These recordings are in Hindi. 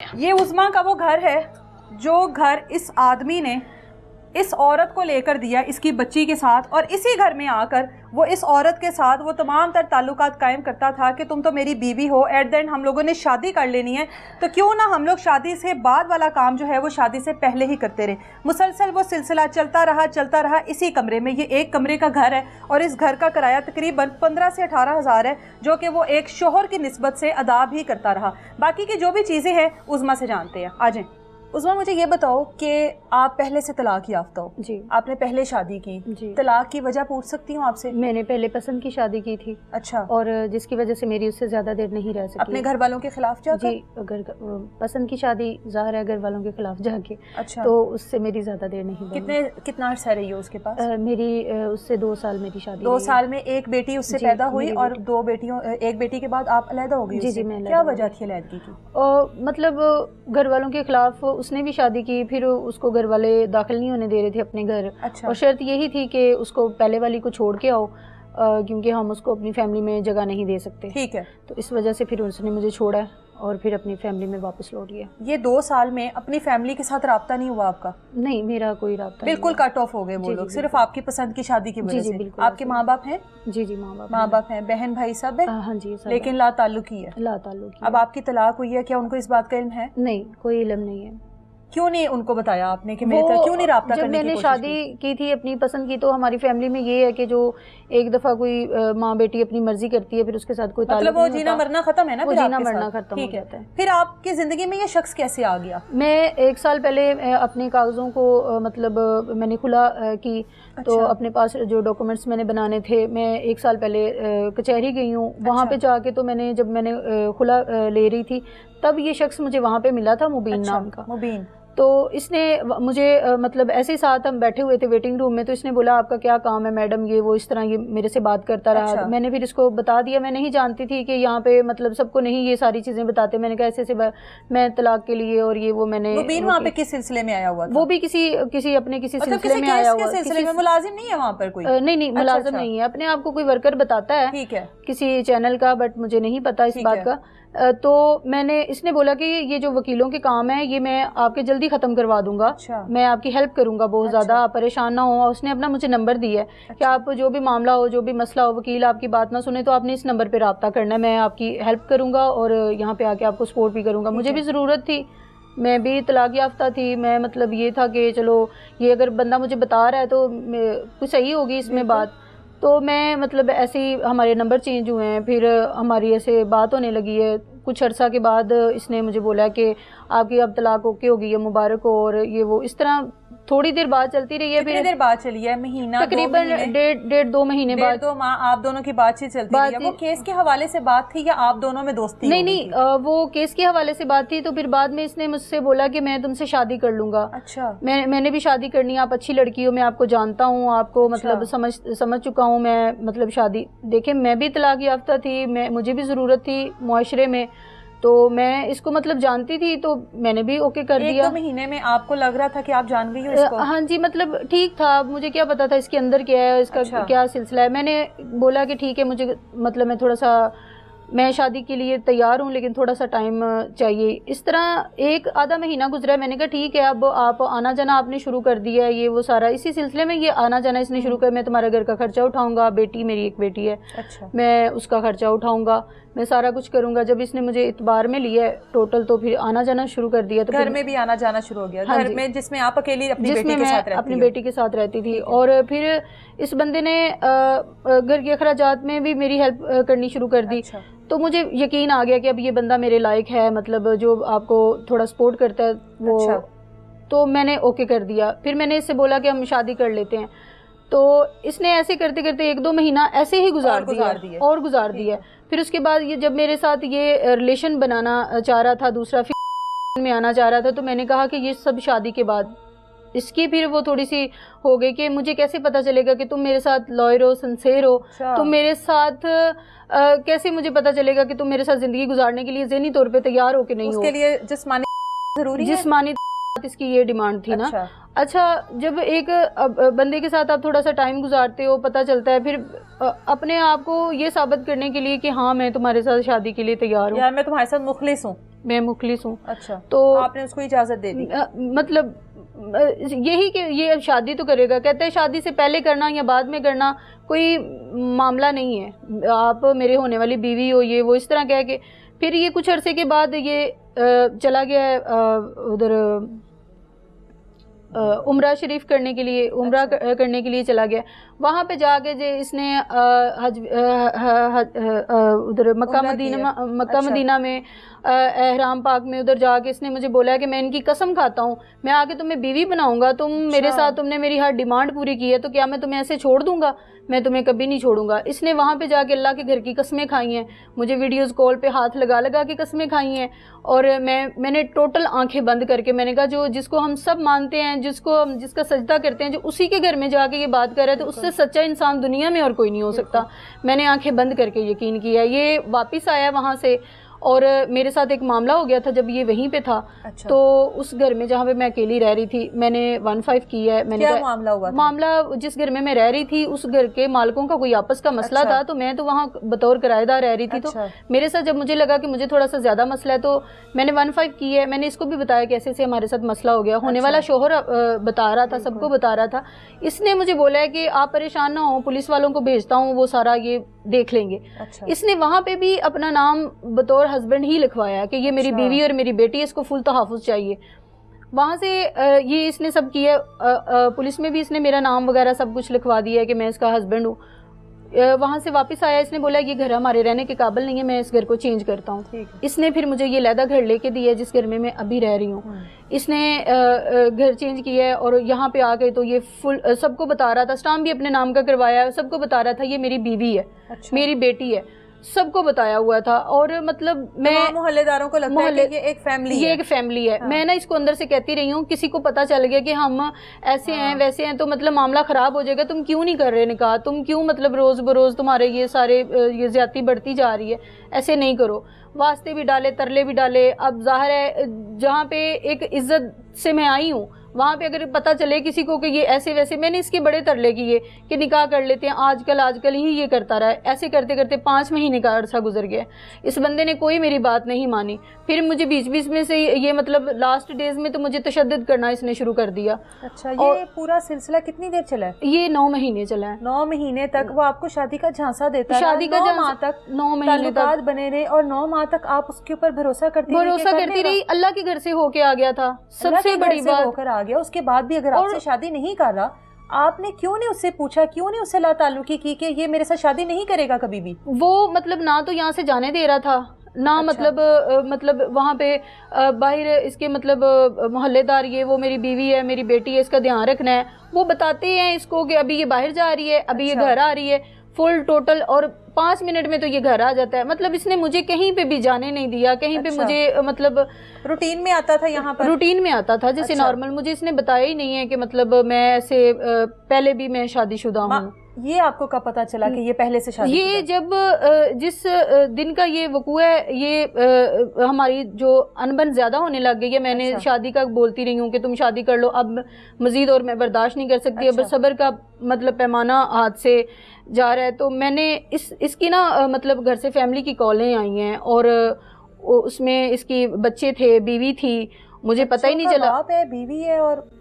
ये उज़मा का वो घर है जो घर इस आदमी ने इस औरत को लेकर दिया इसकी बच्ची के साथ, और इसी घर में आकर वो इस औरत के साथ वो तमाम तर ताल्लुकात कायम करता था कि तुम तो मेरी बीवी हो, एट द एंड हम लोगों ने शादी कर लेनी है, तो क्यों ना हम लोग शादी से बाद वाला काम जो है वो शादी से पहले ही करते रहे। मुसलसल वो सिलसिला चलता रहा इसी कमरे में। ये एक कमरे का घर है और इस घर का किराया तकरीबन 15 से 18 हज़ार है, जो कि वो एक शोहर की निस्बत से अदा भी करता रहा। बाकी की जो भी चीज़ें हैं उज़मा से जानते हैं। आ जाएं उज़मा, मुझे ये बताओ कि आप पहले से तलाक याफ्ता हो जी, आपने पहले शादी की जी, तलाक की वजह पूछ सकती हूँ आपसे? मैंने पहले पसंद की शादी की थी। अच्छा। और जिसकी वजह से मेरी उससे ज्यादा देर नहीं रह सकी। अपने घर वालों के खिलाफ जाकर? जी, अगर पसंद की शादी ज़ाहिर है घर वालों के खिलाफ जाके। अच्छा। तो उससे मेरी ज्यादा देर नहीं बनी। कितना अर्सा रही हो उसके पास? मेरी उससे 2 साल मेरी शादी। 2 साल में एक बेटी उससे पैदा हुई और 2 बेटियों, एक बेटी के बाद आप अलहदा हो गई? जी जी, मैं क्या वजह थी अलहदगी की? मतलब घर वालों के खिलाफ उसने भी शादी की, फिर उसको घर वाले दाखिल नहीं होने दे रहे थे अपने घर। अच्छा। और शर्त यही थी कि उसको पहले वाली को छोड़ के आओ, क्योंकि हम उसको अपनी फैमिली में जगह नहीं दे सकते। ठीक है। तो इस वजह से फिर उसने मुझे छोड़ा और फिर अपनी फैमिली में वापस लौट गया। ये 2 साल में अपनी फैमिली के साथ राब्ता नहीं हुआ आपका? नहीं, मेरा कोई राब्ता बिल्कुल कट ऑफ हो गए वो लोग, सिर्फ आपकी पसंद की शादी की वजह से। आपके माँ बाप हैं? जी जी, माँ बाप हैं, बहन भाई सब है? हाँ जी, लेकिन ला ताल्लुकी है? ला ताल्लुकी। अब आपकी तलाक हुई है, क्या उनको इस बात का इल्म है? नहीं, कोई इल्म नहीं है। क्यों नहीं उनको बताया आपने कि मेरे साथ क्यों नहीं राब्ता करने की कोशिश की? जब मैंने शादी की थी अपनी पसंद की, तो हमारी फैमिली में ये है कि जो एक दफा कोई माँ बेटी अपनी मर्जी करती है फिर उसके साथ कोई मतलब वो जीना मरना खत्म है ना? वो जीना मरना खत्म हो जाता है। फिर आपकी जिंदगी में ये शख्स कैसे आ गया? मैं 1 साल पहले अपने कागजों को मतलब मैंने खुला की। अच्छा। तो अपने पास जो डॉक्यूमेंट्स मैंने बनाने थे, मैं 1 साल पहले कचहरी गई हूँ। वहाँ पे जाके तो जब मैंने खुला ले रही थी तब ये शख्स मुझे वहाँ पे मिला था, मुबीन नाम का। मुबीन। तो इसने मुझे मतलब ऐसे ही साथ हम बैठे हुए थे वेटिंग रूम में, तो इसने बोला आपका क्या काम है मैडम, ये वो इस तरह ये मेरे से बात करता रहा। अच्छा। मैंने फिर इसको बता दिया, मैं नहीं जानती थी कि यहाँ पे मतलब सबको नहीं ये सारी चीजें बताते। मैंने कहा ऐसे मैं तलाक के लिए और ये वो मैंने। वहाँ पे किस सिलसिले में आया हुआ था? वो भी किसी अपने सिलसिले में आया हुआ। सिलसिले में मुलाजिम नहीं है वहाँ पर कोई? नहीं, मुलाजिम नहीं है, अपने आप को कोई वर्कर बताता है। ठीक है। किसी चैनल का, बट मुझे नहीं पता इस बात का। तो इसने बोला कि ये जो वकीलों के काम है ये मैं आपके जल्दी खत्म करवा दूंगा। अच्छा। मैं आपकी हेल्प करूंगा बहुत ज्यादा, आप परेशान ना हो। उसने अपना मुझे नंबर दिया है। अच्छा। कि आप जो भी मामला हो, जो भी मसला हो, वकील आपकी बात ना सुने तो आपने इस नंबर पे राब्ता करना है, मैं आपकी हेल्प करूंगा और यहाँ पे आके आपको सपोर्ट भी करूंगा। मुझे भी जरूरत थी, मैं भी तलाक याफ्ता थी। मैं मतलब ये था कि चलो ये अगर बंदा मुझे बता रहा है तो कुछ सही होगी इसमें बात। तो मैं मतलब ऐसे ही हमारे नंबर चेंज हुए हैं, फिर हमारी ऐसे बात होने लगी है। कुछ अर्सा के बाद इसने मुझे बोला कि आपकी अब तलाक ओके होगी, ये मुबारक हो, और ये वो इस तरह थोड़ी देर बाद चलती रही है। फिर देर बाद चली है? महीना, तकरीबन 1.5-2 महीने बाद। 1.5-2 माह आप दोनों की बातचीत चलती रही है? वो केस के हवाले से बात थी या आप दोनों में दोस्ती? नहीं, वो केस के हवाले से बात थी। तो फिर बाद में इसने मुझसे बोला कि मैं तुमसे शादी कर लूंगा। अच्छा। मैंने भी शादी करनी है, आप अच्छी लड़की हो, मैं आपको जानता हूँ, आपको मतलब समझ चुका हूँ मैं, मतलब शादी। देखे मैं भी तलाक याफ्ता थी, मुझे भी जरूरत थी मुआशरे में, तो मैं इसको मतलब जानती थी, तो मैंने भी ओके कर दिया। 1-2 महीने में आपको लग रहा था कि आप जान गई हो इसको? हाँ जी, मतलब ठीक था, मुझे क्या पता था इसके अंदर क्या है, इसका अच्छा। क्या सिलसिला है। मैंने बोला कि ठीक है, मुझे मतलब मैं शादी के लिए तैयार हूँ, लेकिन थोड़ा सा टाइम चाहिए। इस तरह 1-आधा महीना गुजरा है। मैंने कहा ठीक है, अब आप आना जाना आपने शुरू कर दिया है, ये वो सारा इसी सिलसिले में ये आना जाना इसने शुरू कर। मैं तुम्हारे घर का खर्चा उठाऊंगा, मेरी एक बेटी है। अच्छा। मैं उसका खर्चा उठाऊंगा, मैं सारा कुछ करूंगा। जब इसने मुझे इतबार में लिया टोटल, तो फिर आना जाना शुरू कर दिया। तो घर में भी आना जाना शुरू हो गया? हाँ, घर में जिसमें आप अकेली अपनी बेटी के साथ रहती थी। और फिर इस बंदे ने घर के अखराजात में भी मेरी हेल्प करनी शुरू कर दी। अच्छा। तो मुझे यकीन आ गया कि अब ये बंदा मेरे लायक है, मतलब जो आपको थोड़ा सपोर्ट करता है वो। अच्छा। तो मैंने ओके कर दिया। फिर मैंने इससे बोला कि हम शादी कर लेते हैं। तो इसने ऐसे करते करते 1-2 महीना ऐसे ही गुजार दिया। फिर उसके बाद ये जब मेरे साथ ये रिलेशन बनाना चाह रहा था, दूसरा फिर में आना चाह रहा था, तो मैंने कहा कि ये सब शादी के बाद इसकी फिर वो थोड़ी सी हो गई कि मुझे कैसे पता चलेगा कि तुम मेरे साथ लॉयल हो, सिंसेयर हो। तुम मेरे साथ कैसे मुझे पता चलेगा कि तुम मेरे साथ जिंदगी गुजारने के लिए ज़हनी तौर पे तैयार हो कि नहीं हो। उसके लिए जिस्मानी जरूरी है? जिस्मानी इसकी ये डिमांड थी। अच्छा। ना अच्छा, जब एक बंदे के साथ आप थोड़ा सा टाइम गुजारते हो, पता चलता है, फिर अपने आप को ये साबित करने के लिए कि हाँ मैं तुम्हारे साथ शादी के लिए तैयार हूँ, मैं तुम्हारे साथ मुखलिस हूँ, मैं मुखलिस हूँ। अच्छा, तो आपने उसको इजाजत दे दी? मतलब यही कि ये अब शादी तो करेगा, कहते हैं शादी से पहले करना या बाद में करना कोई मामला नहीं है, आप मेरे होने वाली बीवी हो, ये वो इस तरह कह के फिर ये कुछ अरसे के बाद ये चला गया उधर उम्रा शरीफ करने के लिए, उम्रा करने के लिए चला गया। वहाँ पे जाके जो इसने उधर मक्का मदीना में एहराम पाक में उधर जाके इसने मुझे बोला कि मैं इनकी कसम खाता हूँ मैं आगे तुम्हें बीवी बनाऊंगा, तुम मेरे साथ, तुमने मेरी हर डिमांड पूरी की है तो क्या मैं तुम्हें ऐसे छोड़ दूंगा? मैं तुम्हें कभी नहीं छोड़ूंगा। इसने वहाँ पे जाके अल्लाह के घर की कसमें खाई हैं, मुझे वीडियोस कॉल पे हाथ लगा लगा के कसमें खाई हैं, और मैंने टोटल आंखें बंद करके मैंने कहा जो जिसको हम सब मानते हैं, जिसका सजदा करते हैं, जो उसी के घर में जाके ये बात कर रहा है तो उससे सच्चा इंसान दुनिया में और कोई नहीं हो सकता। मैंने आंखें बंद करके यकीन किया। ये वापस आया वहाँ से और मेरे साथ एक मामला हो गया था जब ये वहीं पे था। अच्छा। तो उस घर में जहाँ पे मैं अकेली रह रही थी मैंने 15 की है। मैंने क्या मामला हुआ था? मामला जिस घर में मैं रह रही थी उस घर के मालिकों का कोई आपस का मसला था, तो मैं तो वहाँ बतौर किराएदार रह रही थी। तो मेरे साथ जब मुझे लगा कि मुझे थोड़ा सा ज्यादा मसला है तो मैंने 15 की है। मैंने इसको भी बताया कि ऐसे हमारे साथ मसला हो गया। होने वाला शोहर बता रहा था, सबको बता रहा था। इसने मुझे बोला है कि आप परेशान ना हो, पुलिस वालों को भेजता हूँ, वो सारा ये देख लेंगे। इसने वहाँ पे भी अपना नाम बतौर हस्बैंड ही लिखवाया कि ये मेरी बीवी और मेरी बेटी है, इसको फुल तहफ़्फ़ुज़ चाहिए। वहाँ से ये इसने सब किया। पुलिस में भी इसने मेरा नाम वगैरह सब कुछ लिखवा दिया है कि मैं इसका हस्बैंड हूँ। वहाँ से वापस आया, इसने बोला ये घर हमारे रहने के काबिल नहीं है, मैं इस घर को चेंज करता हूँ। इसने फिर मुझे ये लहदा घर लेके दिया जिस घर में मैं अभी रह रही हूँ। इसने घर चेंज किया है और यहाँ पे आ गए तो ये फुल सबको बता रहा था, स्टाम्प भी अपने नाम का करवाया, सबको बता रहा था ये मेरी बीवी है, मेरी बेटी है, सबको बताया हुआ था। और मतलब मैं मोहल्लेदारों को लगता है कि ये एक फैमिली है। हाँ। मैं ना इसको अंदर से कहती रही हूँ, किसी को पता चल गया कि हम ऐसे हैं वैसे हैं तो मतलब मामला खराब हो जाएगा, तुम क्यों नहीं कर रहे निकाह, तुम क्यों मतलब रोज बरोज तुम्हारे ये सारे ये ज्यादती बढ़ती जा रही है, ऐसे नहीं करो। वास्ते भी डाले, तरले भी डाले। अब जाहिर है जहाँ पे एक इज्जत से मैं आई हूँ वहाँ पे अगर पता चले किसी को कि ये ऐसे वैसे, मैंने इसके बड़े तरले किए कि निकाह कर लेते हैं, आजकल ही ये करता रहा है। ऐसे करते करते 5 महीने का अरसा गुजर गया। इस बंदे ने कोई मेरी बात नहीं मानी। फिर मुझे बीच बीच में से ये मतलब लास्ट डेज में तो मुझे तशद्दुद करना इसने शुरू कर दिया। अच्छा, ये पूरा सिलसिला कितनी देर चला है? ये 9 महीने चला है। 9 महीने तक वो आपको शादी का झांसा देता है? शादी का 9 माह तक, 9 महीने तक बने रहे और 9 माह तक आप उसके ऊपर भरोसा करती रही। अल्लाह के घर से होके आ गया था, सबसे बड़ी बात होकर आ गया। उसके बाद भी अगर आपसे शादी नहीं कर रहा, आपने क्यों नहीं उससे पूछा, क्यों नहीं उससे लाताल्लुकी की कि ये मेरे साथ शादी नहीं करेगा कभी भी? वो मतलब ना तो यहाँ से जाने दे रहा था ना। अच्छा। मतलब वहाँ पे बाहर इसके मतलब मोहल्लेदार, ये वो मेरी बीवी है, मेरी बेटी है, इसका ध्यान रखना है, वो बताते हैं इसको कि अभी ये बाहर जा रही है, अभी ये घर आ रही है, फुल टोटल। और 5 मिनट में तो ये घर आ जाता है। मतलब इसने मुझे कहीं पे भी जाने नहीं दिया, कहीं पे मुझे मतलब रूटीन में आता था, यहाँ पर रूटीन में आता था जैसे नॉर्मल। मुझे इसने बताया ही नहीं है कि मतलब मैं ऐसे पहले भी मैं शादीशुदा हूँ। ये आपको कब पता चला कि ये पहले से शादी? ये जब जिस दिन का ये वकूआ है, ये हमारी जो अनबन ज्यादा होने लग गई है। मैंने शादी का बोलती रही हूँ कि तुम शादी कर लो, अब मजीद और मैं बर्दाश्त नहीं कर सकती। अब सब्र का मतलब पैमाना हाथ से जा रहा है। तो मैंने इसकी ना मतलब घर से फैमिली की कॉलें आई हैं और उसमें इसकी बच्चे थे, बीवी थी, मुझे पता ही नहीं चला। बाप है, बीवी है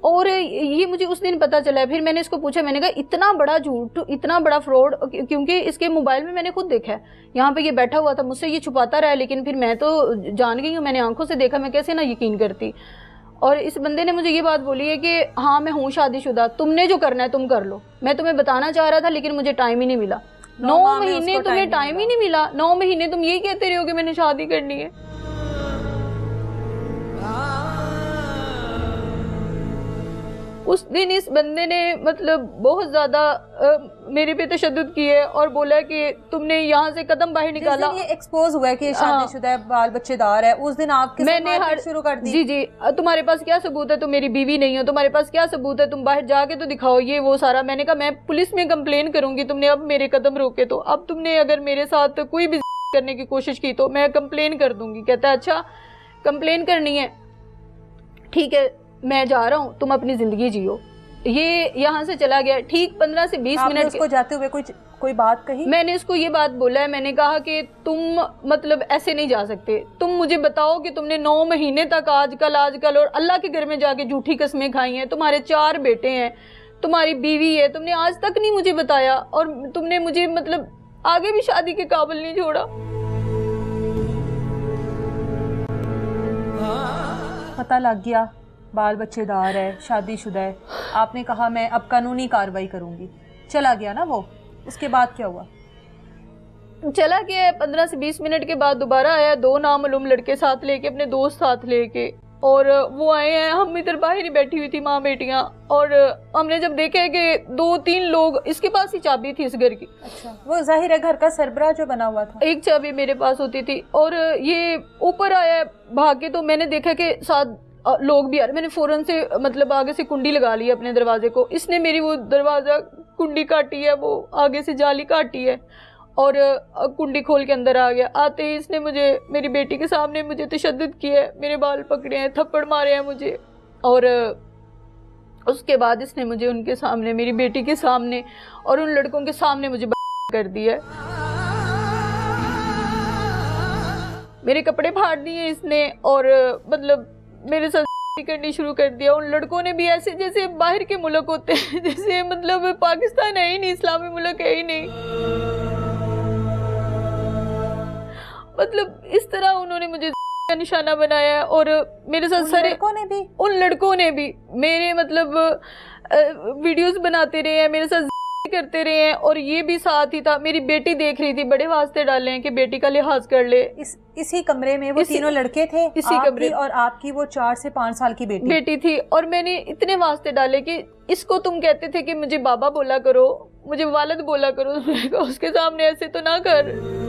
और ये मुझे उस दिन पता चला। फिर मैंने इसको पूछा, मैंने कहा इतना बड़ा झूठ, इतना बड़ा फ्रॉड, क्योंकि इसके मोबाइल में मैंने खुद देखा है, यहाँ पे ये बैठा हुआ था, मुझसे ये छुपाता रहा। लेकिन फिर मैं तो जान गई हूँ, मैंने आंखों से देखा, मैं कैसे ना यकीन करती। और इस बंदे ने मुझे ये बात बोली है कि हाँ मैं हूँ शादीशुदा, तुमने जो करना है तुम कर लो। मैं तुम्हें बताना चाह रहा था लेकिन मुझे टाइम ही नहीं मिला। 9 महीने तुम्हें टाइम ही नहीं मिला। 9 महीने तुम यही कहते रहे हो कि मैंने शादी करनी है। उस दिन इस बंदे ने मतलब बहुत ज्यादा मेरे पे तशद्दुद किए और बोला कि तुमने यहाँ से कदम बाहर निकाला। ये एक्सपोज हुआ है कि शादीशुदा है, बाल बच्चेदार है, उस दिन आपके मैंने शुरू कर दी। जी, तुम्हारे पास क्या सबूत है तुम मेरी बीवी नहीं हो, तुम्हारे पास क्या सबूत है, तुम बाहर जाके तो दिखाओ, ये वो सारा। मैंने कहा मैं पुलिस में कंप्लेन करूंगी, तुमने अब मेरे कदम रोके तो। अब तुमने अगर मेरे साथ कोई भी करने की कोशिश की तो मैं कंप्लेन कर दूंगी। कहता है अच्छा कंप्लेन करनी है, ठीक है मैं जा रहा हूँ, तुम अपनी जिंदगी जियो। ये यहाँ से चला गया। ठीक 15 से 20 मिनट उसको जाते हुए कुछ कोई बात कही? मैंने इसको ये बात बोला है, मैंने कहा कि तुम मतलब ऐसे नहीं जा सकते, तुम मुझे बताओ कि तुमने 9 महीने तक आजकल और अल्लाह के घर में जाके झूठी कस्में खाई हैं, तुम्हारे 4 बेटे हैं, तुम्हारी बीवी है, तुमने आज तक नहीं मुझे बताया और तुमने मुझे मतलब आगे भी शादी के काबिल नहीं छोड़ा। पता लग गया बाल बच्चेदार है, शादीशुदा है, आपने कहा मैं अब कानूनी कार्रवाई करूंगी, चला गया ना वो, उसके बाद क्या हुआ? चला गया। 15 से 20 मिनट के बाद दोबारा आया, 2 नामालूम लड़के साथ लेके, अपने दोस्त साथ लेके, और वो आए हैं। हम इधर बाहर ही बैठी हुई थी माँ बेटियां, और हमने जब देखा कि 2-3 लोग, इसके पास ही चाबी थी इस घर की। अच्छा, वो जाहिर है घर का सरबराह जो बना हुआ था, एक चाबी मेरे पास होती थी, और ये ऊपर आया भाग के, तो मैंने देखा कि साथ लोग भी आ रहे। मैंने फौरन से मतलब आगे से कुंडी लगा ली अपने दरवाजे को, इसने मेरी वो दरवाजा कुंडी काटी है, वो आगे से जाली काटी है, और कुंडी खोल के अंदर आ गया। आते ही इसने मुझे, मेरी बेटी के सामने मुझे तशद्दुद किया है, मेरे बाल पकड़े हैं, थप्पड़ मारे हैं मुझे, और उसके बाद इसने मुझे उनके सामने, मेरी बेटी के सामने और उन लड़कों के सामने मुझे कर दिया है। मेरे कपड़े फाड़ दिए इसने, और मतलब मेरे साथ करनी शुरू कर दिया। उन लड़कों ने भी ऐसे जैसे बाहर के मुल्क होते हैं, जैसे मतलब पाकिस्तान है ही नहीं, इस्लामी मुल्क है ही नहीं, मतलब इस तरह उन्होंने मुझे का निशाना बनाया है। और मेरे साथ सारे उन लड़कों ने भी मेरे मतलब वीडियोस बनाते रहे हैं, मेरे साथ करते रहे हैं, और ये भी साथ ही था। मेरी बेटी देख रही थी, बड़े वास्ते डाले हैं कि बेटी का लिहाज कर ले। इसी कमरे में वो तीनों लड़के थे, इसी कमरे, और आपकी वो 4 से 5 साल की बेटी थी। और मैंने इतने वास्ते डाले कि इसको तुम कहते थे कि मुझे बाबा बोला करो, मुझे वालिद बोला करो, उसके सामने ऐसे तो ना कर।